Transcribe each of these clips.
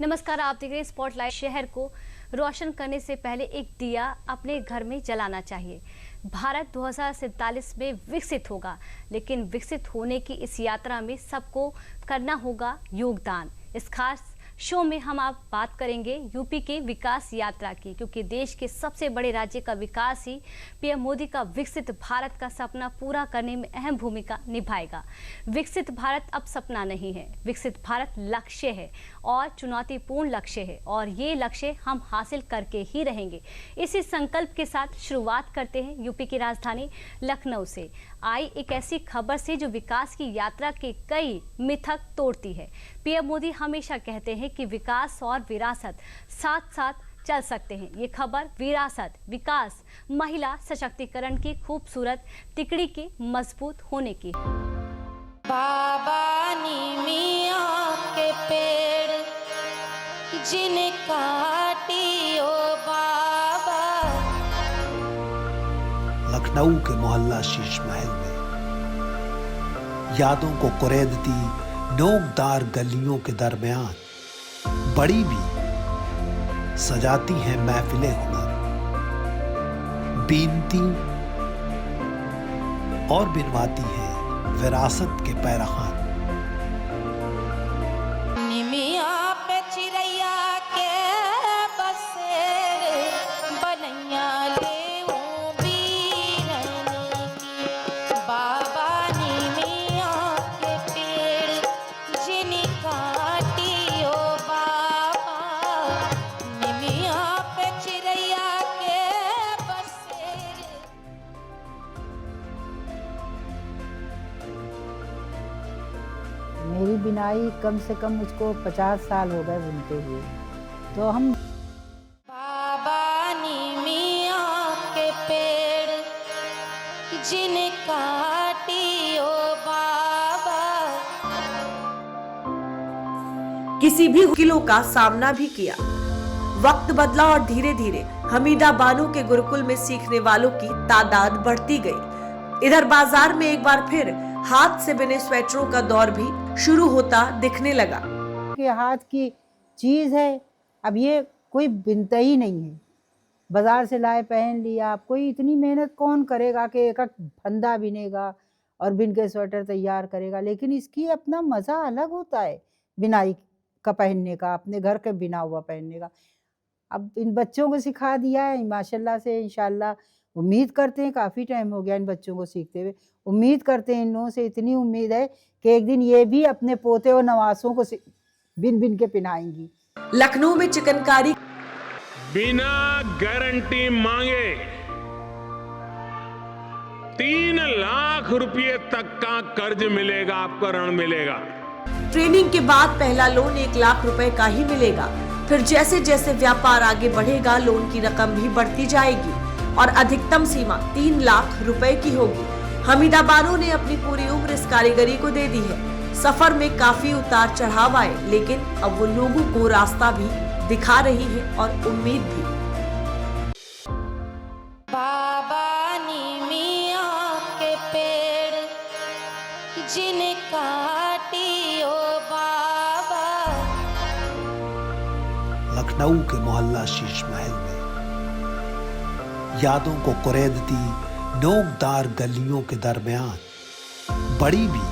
नमस्कार, आप देख रहे हैं स्पॉटलाइट। शहर को रोशन करने से पहले एक दिया अपने घर में जलाना चाहिए। भारत 2047 में विकसित होगा, लेकिन विकसित होने की इस यात्रा में सबको करना होगा योगदान। इस खास शो में हम आप बात करेंगे यूपी के विकास यात्रा की, क्योंकि देश के सबसे बड़े राज्य का विकास ही पीएम मोदी का विकसित भारत का सपना पूरा करने में अहम भूमिका निभाएगा। विकसित भारत अब सपना नहीं है, विकसित भारत लक्ष्य है और चुनौतीपूर्ण लक्ष्य है, और ये लक्ष्य हम हासिल करके ही रहेंगे। इसी संकल्प के साथ शुरुआत करते हैं यूपी की राजधानी लखनऊ से आई एक ऐसी खबर से जो विकास की यात्रा के कई मिथक तोड़ती है। पीएम मोदी हमेशा कहते हैं कि विकास और विरासत साथ साथ चल सकते हैं। ये खबर विरासत, विकास, महिला सशक्तिकरण की खूबसूरत तिकड़ी के मजबूत होने की है। बाबा नी मियां के पेड़ जिन काटी ओ बाबा। लखनऊ के मोहल्ला शीश महल में यादों को कुरेदती नोकदार गलियों के दरमियान बड़ी भी सजाती हैं महफिलें हुनर, बीनती और बिनवाती हैं विरासत के पैरखान। निमिया पे चिड़ैया के बसेर बनैया ले बीरन की। बाबा निमिया के पेड़ जिन काटी ओ बाबा। निमिया पे चिड़ैया के बसेर। मेरी बिनाई कम से कम मुझको 50 साल हो गए बुनते हुए। तो हम बाबा नी मियां के पेड़ जिन काटी ओ बाबा। किसी भी मुश्किलों का सामना भी किया। वक्त बदला और धीरे धीरे हमीदा बानो के गुरुकुल में सीखने वालों की तादाद बढ़ती गई। इधर बाजार में एक बार फिर हाथ से बने स्वेटरों का दौर भी शुरू होता दिखने लगा। के हाथ की चीज है, अब ये कोई बिनता ही नहीं है। बाजार से लाए पहन लिया। अब कोई इतनी मेहनत कौन करेगा कि एक फंदा बिनेगा और बिन के स्वेटर तैयार करेगा। लेकिन इसकी अपना मजा अलग होता है, बिनाई का पहनने का, अपने घर के बिना हुआ पहनने का। अब इन बच्चों को सिखा दिया है माशाल्लाह से। इंशाल्लाह उम्मीद करते हैं, काफ़ी टाइम हो गया इन बच्चों को सीखते हुए। उम्मीद करते हैं, इन लोगों से इतनी उम्मीद है कि एक दिन ये भी अपने पोते और नवासों को बिन बिन के पहनाएंगी। लखनऊ में चिकनकारी बिना गारंटी मांगे 3 लाख रुपए तक का कर्ज मिलेगा, आपको ऋण मिलेगा। ट्रेनिंग के बाद पहला लोन 1 लाख रुपए का ही मिलेगा। फिर जैसे जैसे व्यापार आगे बढ़ेगा, लोन की रकम भी बढ़ती जाएगी और अधिकतम सीमा 3 लाख रुपए की होगी। हमीदा बानो ने अपनी पूरी उम्र इस कारीगरी को दे दी है। सफर में काफी उतार चढ़ाव आए, लेकिन अब वो लोगों को रास्ता भी दिखा रही है और उम्मीद भी। बाबा नी मियां के पेड़ जिन काटी ओ बाबा। लखनऊ के मोहल्ला शीश महल में यादों को कुरेदती नोकदार गलियों के दरमियान बड़ी भी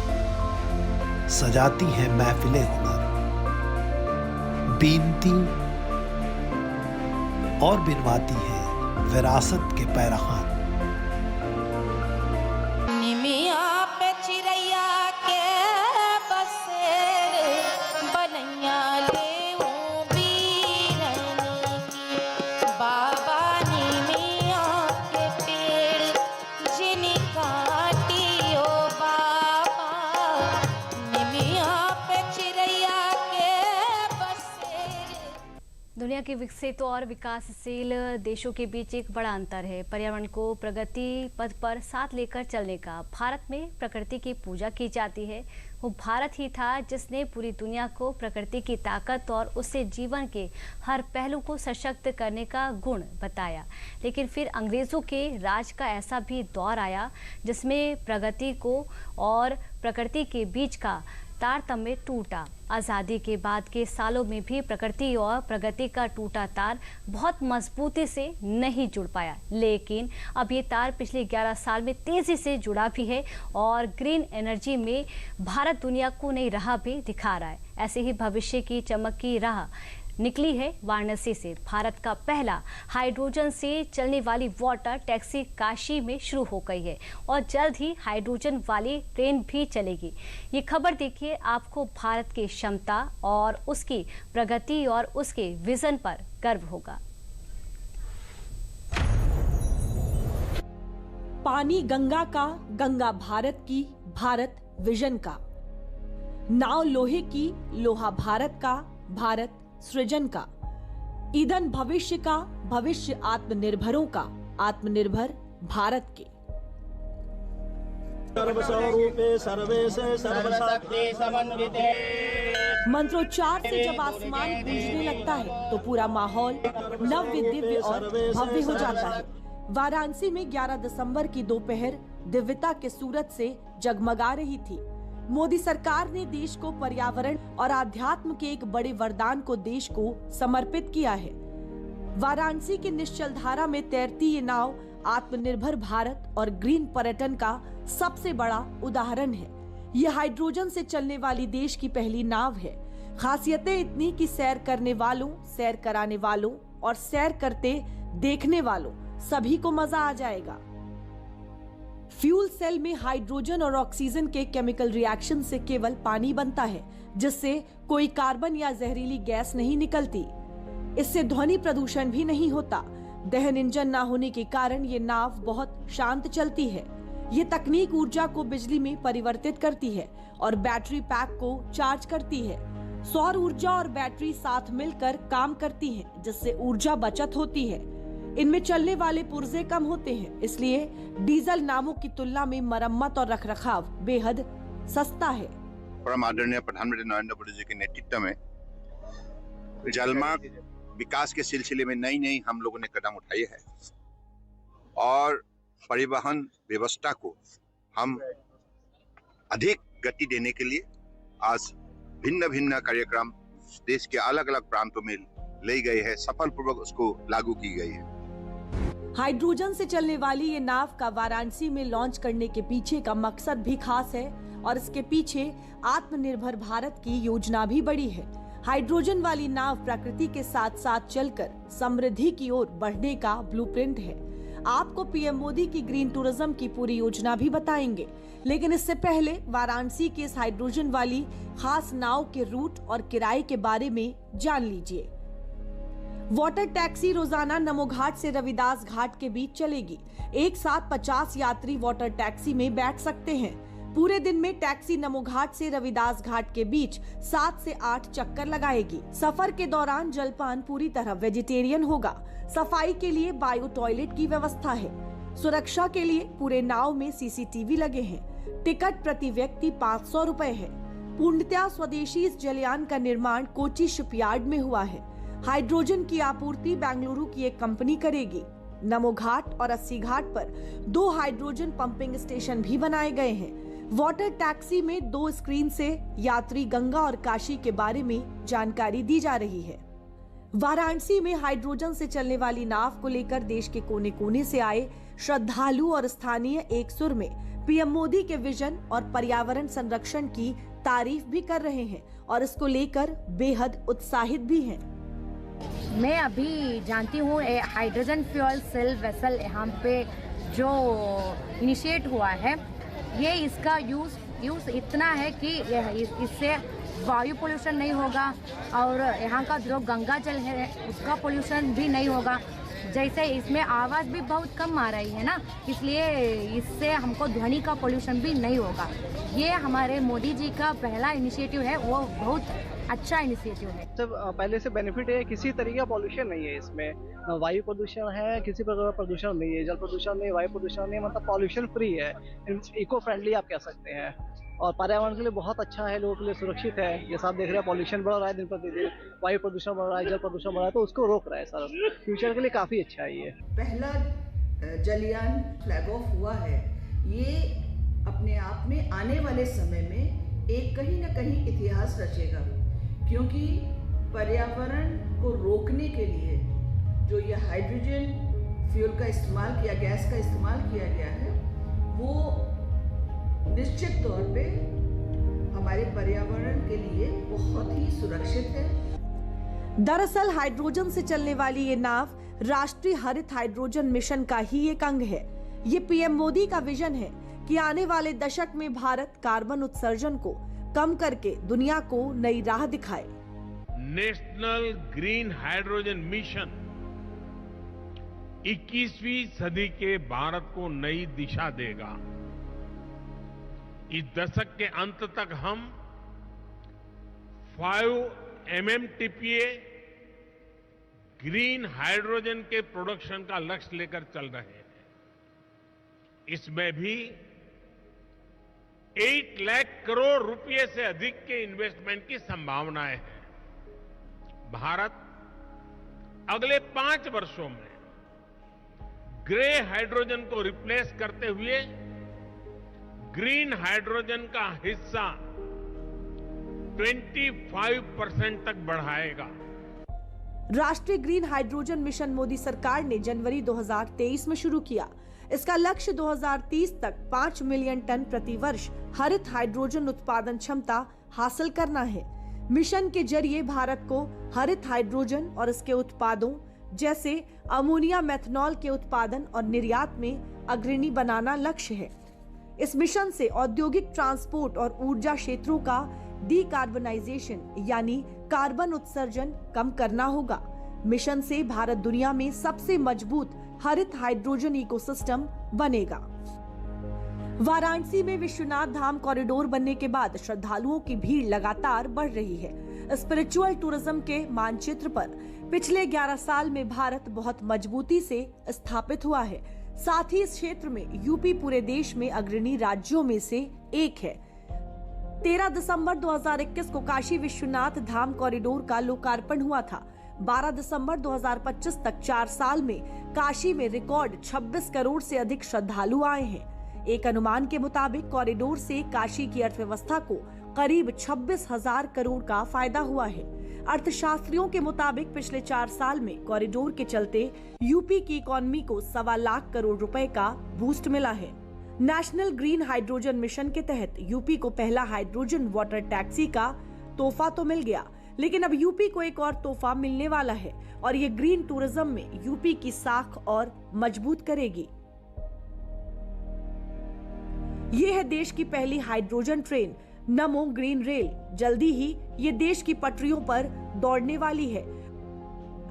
सजाती हैं महफिलें हुनर, बीनती और बिनवाती हैं विरासत के पैरखान। निमिया पे चिड़ैया के बसेर बनैया ले बीरन की। बाबा निमिया के पेड़ जिन काटी ओ बाबा। निमिया पे चिड़ैया के बसेर। दुनिया के विकसित और विकासशील देशों के बीच एक बड़ा अंतर है पर्यावरण को प्रगति पथ पर साथ लेकर चलने का। भारत में प्रकृति की पूजा की जाती है। वो भारत ही था जिसने पूरी दुनिया को प्रकृति की ताकत और उससे जीवन के हर पहलू को सशक्त करने का गुण बताया। लेकिन फिर अंग्रेज़ों के राज का ऐसा भी दौर आया जिसमें प्रगति को और प्रकृति के बीच का तारतम्य टूटा। आज़ादी के बाद के सालों में भी प्रकृति और प्रगति का टूटा तार बहुत मजबूती से नहीं जुड़ पाया, लेकिन अब ये तार पिछले 11 साल में तेजी से जुड़ा भी है और ग्रीन एनर्जी में भारत दुनिया को नई राह भी दिखा रहा है। ऐसे ही भविष्य की चमक की राह निकली है वाराणसी से। भारत का पहला हाइड्रोजन से चलने वाली वाटर टैक्सी काशी में शुरू हो गई है और जल्द ही हाइड्रोजन वाली ट्रेन भी चलेगी। ये खबर देखिए, आपको भारत की क्षमता और उसकी प्रगति और उसके विजन पर गर्व होगा। पानी गंगा का, गंगा भारत की, भारत विजन का। नाव लोहे की, लोहा भारत का, भारत सृजन का। ईंधन भविष्य का, भविष्य आत्मनिर्भरों का, आत्मनिर्भर भारत के। सर्वस्वरूपे सर्वेशे सर्वशक्ति समन्विते। मंत्रोच्चार से जब आसमान गूंजने लगता है तो पूरा माहौल नव्य, दिव्य और भव्य हो जाता है। वाराणसी में 11 दिसंबर की दोपहर दिव्यता के सूरज से जगमगा रही थी। मोदी सरकार ने देश को पर्यावरण और आध्यात्म के एक बड़े वरदान को देश को समर्पित किया है। वाराणसी की निश्चल धारा में तैरती ये नाव आत्मनिर्भर भारत और ग्रीन पर्यटन का सबसे बड़ा उदाहरण है। ये हाइड्रोजन से चलने वाली देश की पहली नाव है। खासियतें इतनी कि सैर करने वालों, सैर कराने वालों और सैर करते देखने वालों सभी को मजा आ जाएगा। फ्यूल सेल में हाइड्रोजन और ऑक्सीजन के केमिकल रिएक्शन से केवल पानी बनता है, जिससे कोई कार्बन या जहरीली गैस नहीं निकलती। इससे ध्वनि प्रदूषण भी नहीं होता। दहन इंजन न होने के कारण ये नाव बहुत शांत चलती है। ये तकनीक ऊर्जा को बिजली में परिवर्तित करती है और बैटरी पैक को चार्ज करती है। सौर ऊर्जा और बैटरी साथ मिलकर काम करती हैं, जिससे ऊर्जा बचत होती है। इनमें चलने वाले पुर्जे कम होते हैं, इसलिए डीजल नावों की तुलना में मरम्मत और रखरखाव बेहद सस्ता है। परम आदरणीय प्रधानमंत्री नरेंद्र मोदी जी के नेतृत्व में जलमार्ग विकास के सिलसिले में नई हम लोगों ने कदम उठाए हैं और परिवहन व्यवस्था को हम अधिक गति देने के लिए आज भिन्न कार्यक्रम देश के अलग अलग प्रांतों में ले गए हैं, सफलपूर्वक उसको लागू की गई है। हाइड्रोजन से चलने वाली ये नाव का वाराणसी में लॉन्च करने के पीछे का मकसद भी खास है और इसके पीछे आत्मनिर्भर भारत की योजना भी बड़ी है। हाइड्रोजन वाली नाव प्रकृति के साथ साथ चलकर समृद्धि की ओर बढ़ने का ब्लूप्रिंट है। आपको पीएम मोदी की ग्रीन टूरिज्म की पूरी योजना भी बताएंगे, लेकिन इससे पहले वाराणसी के इस हाइड्रोजन वाली खास नाव के रूट और किराए के बारे में जान लीजिए। वाटर टैक्सी रोजाना नमो घाट से रविदास घाट के बीच चलेगी। एक साथ 50 यात्री वाटर टैक्सी में बैठ सकते हैं। पूरे दिन में टैक्सी नमो घाट से रविदास घाट के बीच 7 से 8 चक्कर लगाएगी। सफर के दौरान जलपान पूरी तरह वेजिटेरियन होगा। सफाई के लिए बायो टॉयलेट की व्यवस्था है। सुरक्षा के लिए पूरे नाव में सीसीटीवी लगे हैं। टिकट प्रति व्यक्ति 500 रुपए है। पूर्णतया स्वदेशी इस जलयान का निर्माण कोची शिपयार्ड में हुआ है। हाइड्रोजन की आपूर्ति बेंगलुरु की एक कंपनी करेगी। नमो घाट और 80 घाट पर 2 हाइड्रोजन पंपिंग स्टेशन भी बनाए गए हैं। वाटर टैक्सी में 2 स्क्रीन से यात्री गंगा और काशी के बारे में जानकारी दी जा रही है। वाराणसी में हाइड्रोजन से चलने वाली नाव को लेकर देश के कोने कोने से आए श्रद्धालु और स्थानीय एक सुर में पीएम मोदी के विजन और पर्यावरण संरक्षण की तारीफ भी कर रहे हैं और इसको लेकर बेहद उत्साहित भी हैं। मैं अभी जानती हूँ हाइड्रोजन फ्यूल सेल वेसल यहाँ पे जो इनिशिएट हुआ है, ये इसका यूज़ इतना है कि इससे वायु पोल्यूशन नहीं होगा और यहाँ का जो गंगा जल है उसका पोल्यूशन भी नहीं होगा। जैसे इसमें आवाज़ भी बहुत कम आ रही है ना, इसलिए इससे हमको ध्वनि का पोल्यूशन भी नहीं होगा। ये हमारे मोदी जी का पहला इनिशिएटिव है, वो बहुत अच्छा इनिशिएटिव है। सब पहले से बेनिफिट है, किसी तरीके का पॉल्यूशन नहीं है इसमें। वायु प्रदूषण है, किसी प्रकार का प्रदूषण नहीं है, जल प्रदूषण नहीं, वायु प्रदूषण नहीं, मतलब पॉल्यूशन फ्री है, इको फ्रेंडली आप कह सकते हैं और पर्यावरण के लिए बहुत अच्छा है, लोगों के लिए सुरक्षित है। जैसा आप देख रहे हैं पॉल्यूशन बढ़ रहा है दिन प्रतिदिन, वायु प्रदूषण बढ़ रहा है, जल प्रदूषण बढ़ रहा है, तो उसको रोक रहा है सर। फ्यूचर के लिए काफ़ी अच्छा है। ये पहला जलयान फ्लैग ऑफ हुआ है। ये अपने आप में आने वाले समय में एक कहीं ना कहीं इतिहास रचेगा, क्योंकि पर्यावरण को रोकने के लिए जो ये हाइड्रोजन फ्यूल का इस्तेमाल किया, गैस का इस्तेमाल किया गया है, वो निश्चित तौर पे हमारे पर्यावरण के लिए बहुत ही सुरक्षित है। दरअसल हाइड्रोजन से चलने वाली ये नाव राष्ट्रीय हरित हाइड्रोजन मिशन का ही एक अंग है। ये पीएम मोदी का विजन है कि आने वाले दशक में भारत कार्बन उत्सर्जन को कम करके दुनिया को नई राह दिखाए। नेशनल ग्रीन हाइड्रोजन मिशन 21वीं सदी के भारत को नई दिशा देगा। इस दशक के अंत तक हम 5 MMTPA ग्रीन हाइड्रोजन के प्रोडक्शन का लक्ष्य लेकर चल रहे हैं। इसमें भी 8 लाख करोड़ रुपए से अधिक के इन्वेस्टमेंट की संभावनाएं हैं। भारत अगले 5 वर्षों में ग्रे हाइड्रोजन को रिप्लेस करते हुए ग्रीन हाइड्रोजन का हिस्सा 25% तक बढ़ाएगा। राष्ट्रीय ग्रीन हाइड्रोजन मिशन मोदी सरकार ने जनवरी 2023 में शुरू किया। इसका लक्ष्य 2030 तक 5 मिलियन टन प्रति वर्ष हरित हाइड्रोजन उत्पादन क्षमता हासिल करना है। मिशन के जरिए भारत को हरित हाइड्रोजन और इसके उत्पादों जैसे अमोनिया, मेथनॉल के उत्पादन और निर्यात में अग्रणी बनाना लक्ष्य है। इस मिशन से औद्योगिक, ट्रांसपोर्ट और ऊर्जा क्षेत्रों का डीकार्बनाइजेशन यानी कार्बन उत्सर्जन कम करना होगा। मिशन से भारत दुनिया में सबसे मजबूत हरित हाइड्रोजन इकोसिस्टम बनेगा। वाराणसी में विश्वनाथ धाम कॉरिडोर बनने के बाद श्रद्धालुओं की भीड़ लगातार बढ़ रही है। स्पिरिचुअल टूरिज्म के मानचित्र पर पिछले 11 साल में भारत बहुत मजबूती से स्थापित हुआ है। साथ ही इस क्षेत्र में यूपी पूरे देश में अग्रणी राज्यों में से एक है। 13 दिसंबर 2021 को काशी विश्वनाथ धाम कॉरिडोर का लोकार्पण हुआ था। 12 दिसंबर 2025 तक 4 साल में काशी में रिकॉर्ड 26 करोड़ से अधिक श्रद्धालु आए हैं। एक अनुमान के मुताबिक कॉरिडोर से काशी की अर्थव्यवस्था को करीब 26,000 करोड़ का फायदा हुआ है। अर्थशास्त्रियों के मुताबिक पिछले 4 साल में कॉरिडोर के चलते यूपी की इकोनॉमी को 1.25 लाख करोड़ रुपए का बूस्ट मिला है। नेशनल ग्रीन हाइड्रोजन मिशन के तहत यूपी को पहला हाइड्रोजन वाटर टैक्सी का तोहफा तो मिल गया, लेकिन अब यूपी को एक और तोहफा मिलने वाला है और ये ग्रीन टूरिज्म में यूपी की साख और मजबूत करेगी। ये है देश की पहली हाइड्रोजन ट्रेन नमो ग्रीन रेल। जल्दी ही ये देश की पटरियों पर दौड़ने वाली है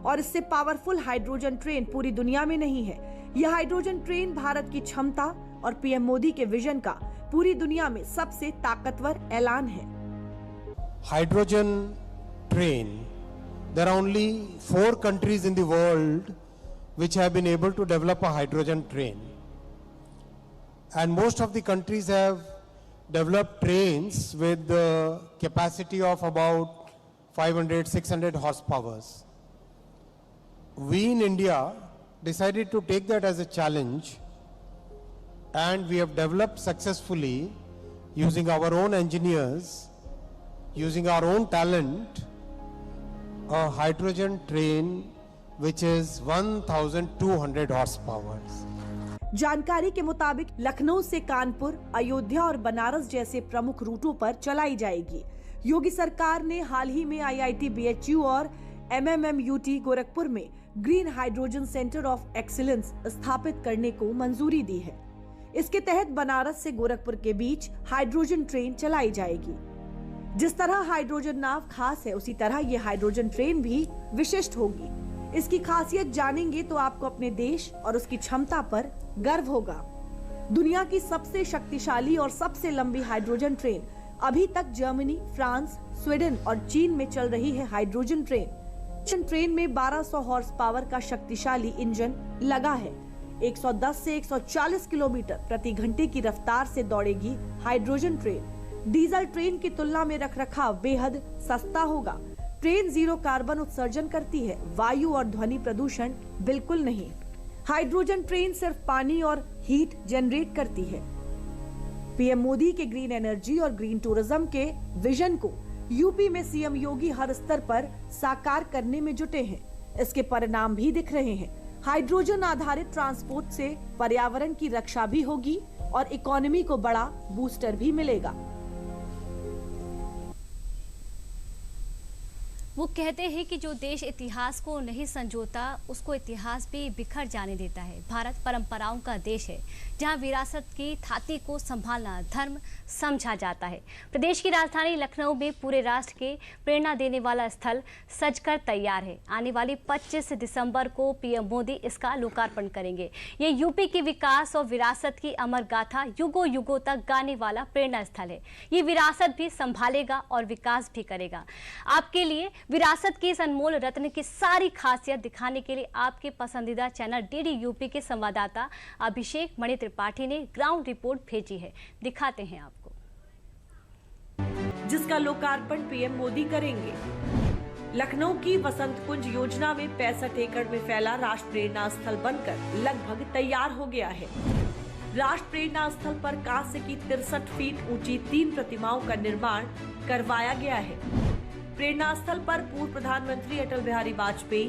और इससे पावरफुल हाइड्रोजन ट्रेन पूरी दुनिया में नहीं है। यह हाइड्रोजन ट्रेन भारत की क्षमता और पीएम मोदी के विजन का पूरी दुनिया में सबसे ताकतवर ऐलान है। Hydrogen train, there are only 4 countries in the world which have been able to develop a hydrogen train, and most of the countries have developed trains with the capacity of about 500-600 horsepower. We in India decided to take that as a challenge, and we have developed successfully using our own engineers, using our own talent, a hydrogen train which is 1,200 horsepower. जानकारी के मुताबिक लखनऊ से कानपुर, अयोध्या और बनारस जैसे प्रमुख रूटों पर चलाई जाएगी। योगी सरकार ने हाल ही में IIT BHU और MMMUT गोरखपुर में green hydrogen centre of excellence स्थापित करने को मंजूरी दी है। इसके तहत बनारस से गोरखपुर के बीच हाइड्रोजन ट्रेन चलाई जाएगी। जिस तरह हाइड्रोजन नाव खास है, उसी तरह ये हाइड्रोजन ट्रेन भी विशिष्ट होगी। इसकी खासियत जानेंगे तो आपको अपने देश और उसकी क्षमता पर गर्व होगा। दुनिया की सबसे शक्तिशाली और सबसे लंबी हाइड्रोजन ट्रेन अभी तक जर्मनी, फ्रांस, स्वीडन और चीन में चल रही है। हाइड्रोजन ट्रेन में 1200 हॉर्स पावर का शक्तिशाली इंजन लगा है। 110 से 140 किलोमीटर प्रति घंटे की रफ्तार से दौड़ेगी हाइड्रोजन ट्रेन। डीजल ट्रेन की तुलना में रखरखाव बेहद सस्ता होगा। ट्रेन 0 कार्बन उत्सर्जन करती है, वायु और ध्वनि प्रदूषण बिल्कुल नहीं। हाइड्रोजन ट्रेन सिर्फ पानी और हीट जनरेट करती है। पीएम मोदी के ग्रीन एनर्जी और ग्रीन टूरिज्म के विजन को यूपी में सीएम योगी हर स्तर पर साकार करने में जुटे हैं। इसके परिणाम भी दिख रहे हैं। हाइड्रोजन आधारित ट्रांसपोर्ट से पर्यावरण की रक्षा भी होगी और इकोनॉमी को बड़ा बूस्टर भी मिलेगा। वो कहते हैं कि जो देश इतिहास को नहीं संजोता उसको इतिहास भी बिखर जाने देता है। भारत परंपराओं का देश है जहां विरासत की थाती को संभालना धर्म समझा जाता है। प्रदेश की राजधानी लखनऊ में पूरे राष्ट्र के प्रेरणा देने वाला स्थल सजकर तैयार है। आने वाली 25 दिसंबर को पीएम मोदी इसका लोकार्पण करेंगे। ये यूपी के विकास और विरासत की अमर गाथा युगों युगों तक गाने वाला प्रेरणा स्थल है। ये विरासत भी संभालेगा और विकास भी करेगा। आपके लिए विरासत की इस अनमोल रत्न की सारी खासियत दिखाने के लिए आपके पसंदीदा चैनल डीडी यूपी के संवाददाता अभिषेक मणि त्रिपाठी ने ग्राउंड रिपोर्ट भेजी है। दिखाते हैं आपको, जिसका लोकार्पण पीएम मोदी करेंगे। लखनऊ की वसंत कुंज योजना में 65 एकड़ में फैला राष्ट्र प्रेरणा स्थल बनकर लगभग तैयार हो गया है। राष्ट्र प्रेरणा स्थल पर कांस्य की 63 फीट ऊंची 3 प्रतिमाओं का निर्माण करवाया गया है। प्रेरणा स्थल पर पूर्व प्रधानमंत्री अटल बिहारी वाजपेयी,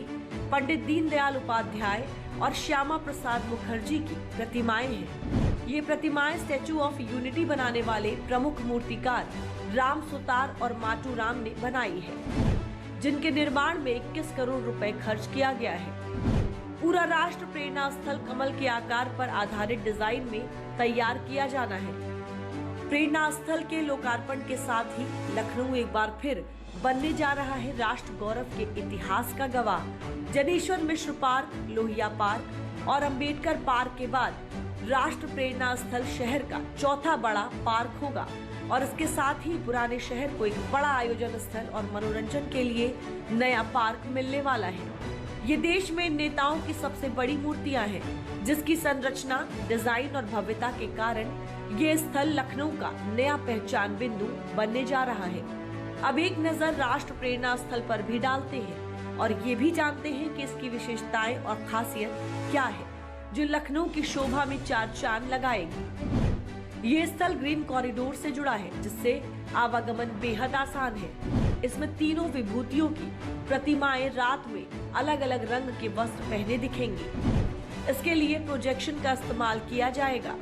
पंडित दीनदयाल उपाध्याय और श्यामा प्रसाद मुखर्जी की प्रतिमाएं हैं। ये प्रतिमाएं स्टैचू ऑफ यूनिटी बनाने वाले प्रमुख मूर्तिकार राम सुतार और माटू राम ने बनाई है, जिनके निर्माण में 21 करोड़ रुपए खर्च किया गया है। पूरा राष्ट्र प्रेरणा स्थल कमल के आकार पर आधारित डिजाइन में तैयार किया जाना है। प्रेरणा स्थल के लोकार्पण के साथ ही लखनऊ एक बार फिर बनने जा रहा है राष्ट्र गौरव के इतिहास का गवाह। जनेश्वर मिश्र पार्क, लोहिया पार्क और अंबेडकर पार्क के बाद राष्ट्र प्रेरणा स्थल शहर का चौथा बड़ा पार्क होगा और इसके साथ ही पुराने शहर को एक बड़ा आयोजन स्थल और मनोरंजन के लिए नया पार्क मिलने वाला है। ये देश में नेताओं की सबसे बड़ी मूर्तियां हैं, जिसकी संरचना, डिजाइन और भव्यता के कारण ये स्थल लखनऊ का नया पहचान बिंदु बनने जा रहा है। अब एक नजर राष्ट्र प्रेरणा स्थल पर भी डालते हैं और ये भी जानते हैं कि इसकी विशेषताएं और खासियत क्या है, जो लखनऊ की शोभा में 4 चांद लगाएगी। ये स्थल ग्रीन कॉरिडोर से जुड़ा है, जिससे आवागमन बेहद आसान है। इसमें तीनों विभूतियों की प्रतिमाएं रात में अलग अलग रंग के वस्त्र पहने दिखेंगी। इसके लिए प्रोजेक्शन का इस्तेमाल किया जाएगा।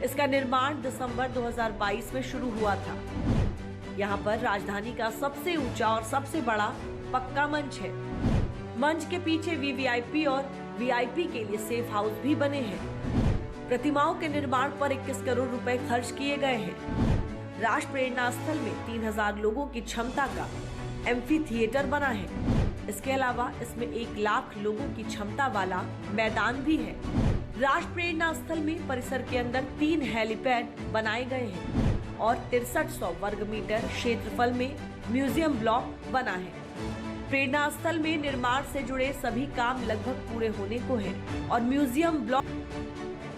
इसका निर्माण दिसंबर 2022 में शुरू हुआ था। यहाँ पर राजधानी का सबसे ऊंचा और सबसे बड़ा पक्का मंच है। मंच के पीछे वीवीआईपी और वीआईपी के लिए सेफ हाउस भी बने हैं। प्रतिमाओं के निर्माण पर 21 करोड़ रुपए खर्च किए गए हैं। राष्ट्र प्रेरणा स्थल में 3000 लोगों की क्षमता का एम्फी थिएटर बना है। इसके अलावा इसमें 1 लाख लोगों की क्षमता वाला मैदान भी है। राष्ट्र प्रेरणा स्थल में परिसर के अंदर 3 हेलीपैड बनाए गए हैं और 6300 वर्ग मीटर क्षेत्रफल में म्यूजियम ब्लॉक बना है। प्रेरणा स्थल में निर्माण से जुड़े सभी काम लगभग पूरे होने को हैं और म्यूजियम ब्लॉक।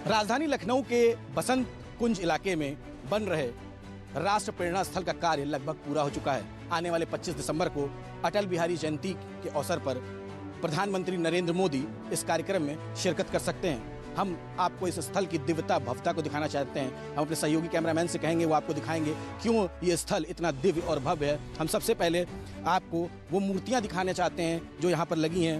राजधानी लखनऊ के बसंत कुंज इलाके में बन रहे राष्ट्र प्रेरणा स्थल का कार्य लगभग पूरा हो चुका है। आने वाले 25 दिसंबर को अटल बिहारी जयंती के अवसर पर प्रधानमंत्री नरेंद्र मोदी इस कार्यक्रम में शिरकत कर सकते हैं। हम आपको इस स्थल की दिव्यता भव्यता को दिखाना चाहते हैं। हम अपने सहयोगी कैमरामैन से कहेंगे, वो आपको दिखाएंगे क्यों ये स्थल इतना दिव्य और भव्य है। हम सबसे पहले आपको वो मूर्तियां दिखाना चाहते हैं जो यहाँ पर लगी हैं।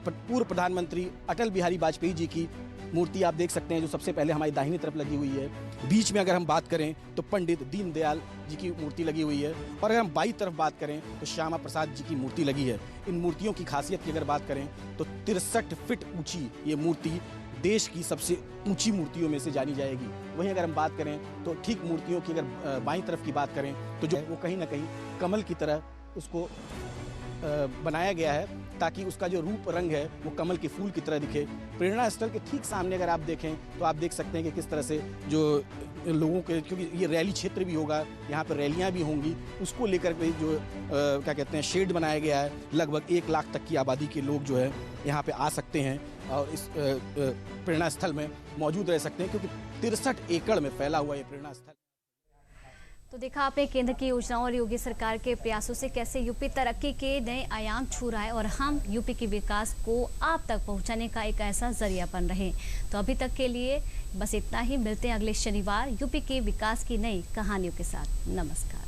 पूर्व प्रधानमंत्री अटल बिहारी वाजपेयी जी की मूर्ति आप देख सकते हैं, जो सबसे पहले हमारी दाहिनी तरफ लगी हुई है। बीच में अगर हम बात करें तो पंडित दीनदयाल जी की मूर्ति लगी हुई है और अगर हम बाई तरफ बात करें तो श्यामा प्रसाद जी की मूर्ति लगी है। इन मूर्तियों की खासियत की अगर बात करें तो 63 फीट ऊंची ये मूर्ति देश की सबसे ऊंची मूर्तियों में से जानी जाएगी। वहीं अगर हम बात करें तो ठीक मूर्तियों की अगर बाईं तरफ की बात करें तो जो है वो कहीं ना कहीं कमल की तरह उसको बनाया गया है, ताकि उसका जो रूप रंग है वो कमल के फूल की तरह दिखे। प्रेरणा स्थल के ठीक सामने अगर आप देखें तो आप देख सकते हैं कि किस तरह से जो लोगों के, क्योंकि ये रैली क्षेत्र भी होगा, यहाँ पर रैलियाँ भी होंगी, उसको लेकर के जो क्या कहते हैं शेड बनाया गया है। लगभग 1 लाख तक की आबादी के लोग जो है यहाँ पे आ सकते हैं और इस प्रेरणा स्थल में मौजूद रह सकते हैं, क्योंकि 63 एकड़ में फैला हुआ ये प्रेरणा स्थल। तो देखा आपने केंद्र की योजनाओं और योगी सरकार के प्रयासों से कैसे यूपी तरक्की के नए आयाम छू रहा है और हम यूपी के विकास को आप तक पहुंचाने का एक ऐसा जरिया बन रहे हैं। तो अभी तक के लिए बस इतना ही। मिलते हैं अगले शनिवार यूपी के विकास की नई कहानियों के साथ। नमस्कार।